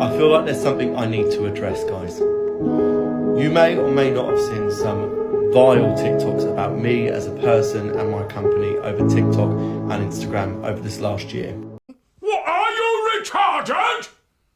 I feel like there's something I need to address, guys. You may or may not have seen some vile TikToks about me as a person and my company over TikTok and Instagram over this last year. What, are you retarded?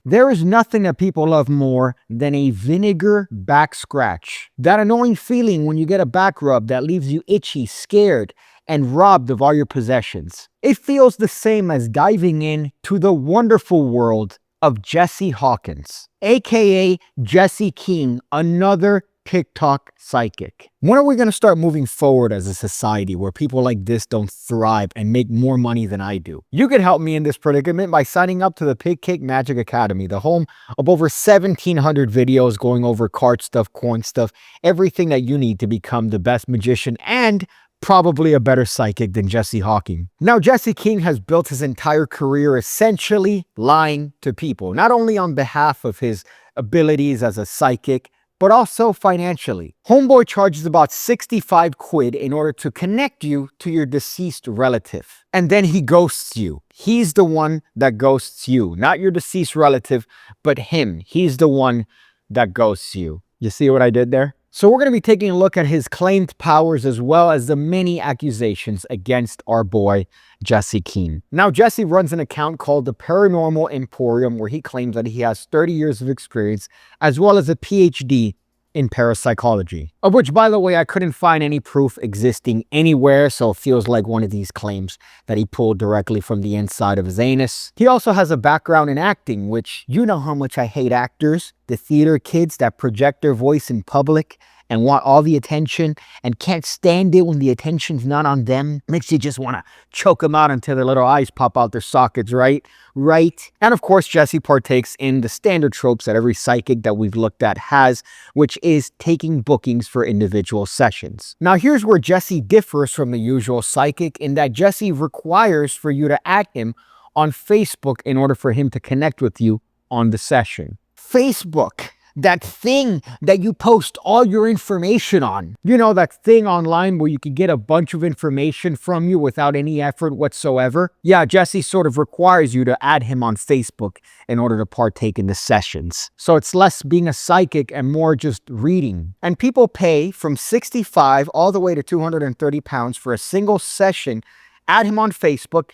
There is nothing that people love more than a vinegar back scratch. That annoying feeling when you get a back rub that leaves you itchy, scared, and robbed of all your possessions. It feels the same as diving into the wonderful world of Jesse Hawkins, aka Jesse King, another TikTok psychic. When are we going to start moving forward as a society where people like this don't thrive and make more money than I do? You can help me in this predicament by signing up to the PigCake Magic Academy, the home of over 1,700 videos going over card stuff, coin stuff, everything that you need to become the best magician and probably a better psychic than Jesse Hawking. Now, Jesse King has built his entire career essentially lying to people, not only on behalf of his abilities as a psychic, but also financially. Homeboy charges about 65 quid in order to connect you to your deceased relative. And then he ghosts you. He's the one that ghosts you, not your deceased relative, but him. He's the one that ghosts you. You see what I did there? So we're going to be taking a look at his claimed powers as well as the many accusations against our boy, Jesse King. Now, Jesse runs an account called the Paranormal Emporium where he claims that he has 30 years of experience as well as a PhD in parapsychology, of which, by the way, I couldn't find any proof existing anywhere, so it feels like one of these claims that he pulled directly from the inside of his anus. He also has a background in acting, which you know how much I hate actors, the theater kids that project their voice in public and want all the attention and can't stand it when the attention's not on them. Makes you just want to choke them out until their little eyes pop out their sockets, right? Right. And of course, Jesse partakes in the standard tropes that every psychic that we've looked at has, which is taking bookings for individual sessions. Now, here's where Jesse differs from the usual psychic in that Jesse requires for you to add him on Facebook in order for him to connect with you on the session. Facebook. That thing that you post all your information on. You know, that thing online where you can get a bunch of information from you without any effort whatsoever? Yeah, Jesse sort of requires you to add him on Facebook in order to partake in the sessions. So it's less being a psychic and more just reading. And people pay from 65 all the way to 230 pounds for a single session, add him on Facebook,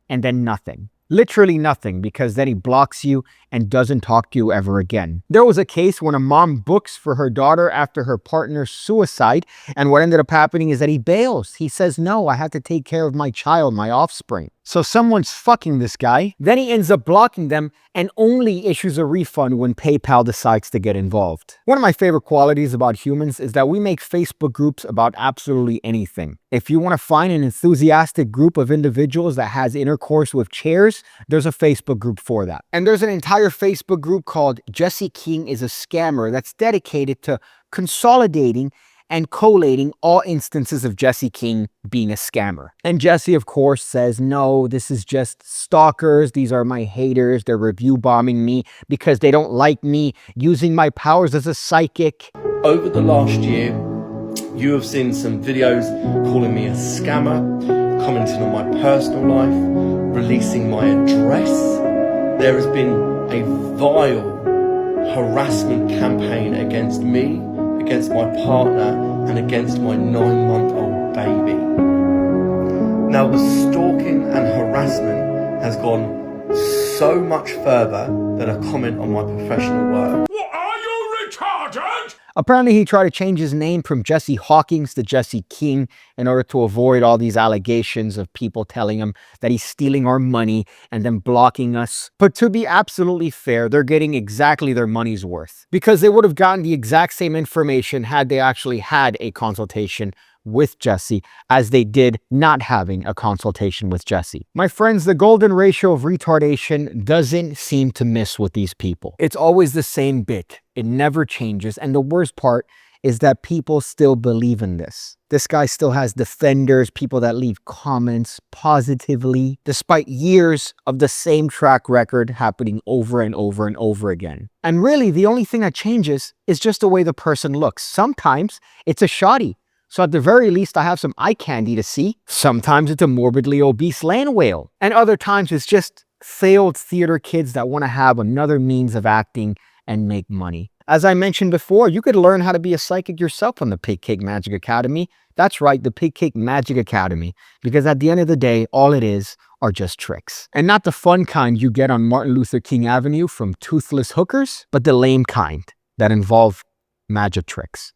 and then nothing. Literally nothing, because then he blocks you and doesn't talk to you ever again. There was a case when a mom books for her daughter after her partner's suicide, and what ended up happening is that he bails. He says, no, I have to take care of my child, my offspring. So someone's fucking this guy. Then he ends up blocking them and only issues a refund when PayPal decides to get involved. One of my favorite qualities about humans is that we make Facebook groups about absolutely anything. If you want to find an enthusiastic group of individuals that has intercourse with chairs, there's a Facebook group for that. And there's an entire Facebook group called Jesse King is a Scammer that's dedicated to consolidating and collating all instances of Jesse King being a scammer. And Jesse, of course, says, no, this is just stalkers. These are my haters. They're review bombing me because they don't like me using my powers as a psychic. Over the last year, you have seen some videos calling me a scammer, commenting on my personal life, releasing my address. There has been a vile harassment campaign against me, against my partner, and against my 9-month-old baby. Now, the stalking and harassment has gone so much further than a comment on my professional work. What, are you retarded? Apparently, he tried to change his name from Jesse Hawkins to Jesse King in order to avoid all these allegations of people telling him that he's stealing our money and then blocking us. But to be absolutely fair, they're getting exactly their money's worth, because they would have gotten the exact same information had they actually had a consultation with Jesse as they did not having a consultation with Jesse. My friends, the golden ratio of retardation doesn't seem to miss with these people. It's always the same bit. It never changes. And the worst part is that people still believe in this. This guy still has defenders, people that leave comments positively, despite years of the same track record happening over and over and over again. And really, the only thing that changes is just the way the person looks. Sometimes it's a shoddy. So at the very least, I have some eye candy to see. Sometimes it's a morbidly obese land whale. And other times it's just failed theater kids that want to have another means of acting and make money. As I mentioned before, you could learn how to be a psychic yourself on the PigCake Magic Academy. That's right, the PigCake Magic Academy, because at the end of the day, all it is are just tricks. And not the fun kind you get on Martin Luther King Avenue from toothless hookers, but the lame kind that involve magic tricks.